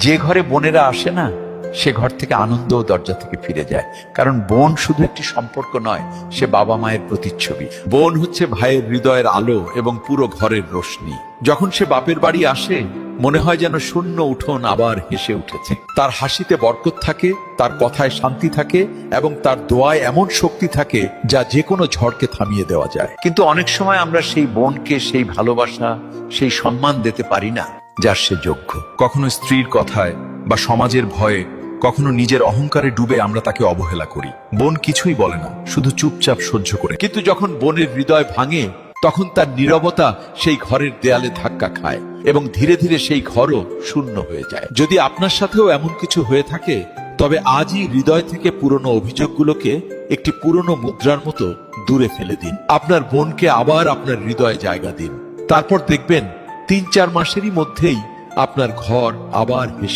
যে ঘরে বোনেরা আসে না, সে ঘর থেকে আনন্দ ও দরজা থেকে ফিরে যায়। কারণ বোন শুধু একটি সম্পর্ক নয়, সে বাবা মায়ের প্রতিচ্ছবি। বোন হচ্ছে ভাইয়ের হৃদয়ের আলো এবং পুরো ঘরের রোশনি। যখন সে বাপের বাড়ি আসে, মনে হয় যেন শূন্য উঠোন আবার হেসে উঠেছে। তার হাসিতে বরকত থাকে, তার কথায় শান্তি থাকে এবং তার দোয়ায় এমন শক্তি থাকে যা যে কোনো ঝড়কে থামিয়ে দেওয়া যায়। কিন্তু অনেক সময় আমরা সেই বোনকে সেই ভালোবাসা, সেই সম্মান দিতে পারি না যার সে যোগ্য। কখনো স্ত্রীর কথায় বা সমাজের ভয়ে, কখনো নিজের অহংকারে ডুবে আমরা তাকে অবহেলা করি। বোন কিছুই বলে না, শুধু চুপচাপ সহ্য করে। কিন্তু যখন বোনের হৃদয় ভাঙে, তখন তার নীরবতা সেই ঘরের দেয়ালে ধাক্কা খায় এবং ধীরে ধীরে সেই ঘরও শূন্য হয়ে যায়। যদি আপনার সাথেও এমন কিছু হয়ে থাকে, তবে আজই হৃদয় থেকে পুরনো অভিযোগগুলোকে একটি পুরনো মুদ্রার মতো দূরে ফেলে দিন। আপনার বোনকে আবার আপনার হৃদয়ে জায়গা দিন। তারপর দেখবেন ৩-৪ মাসেরই মধ্যেই আপনার ঘর আবার হেসে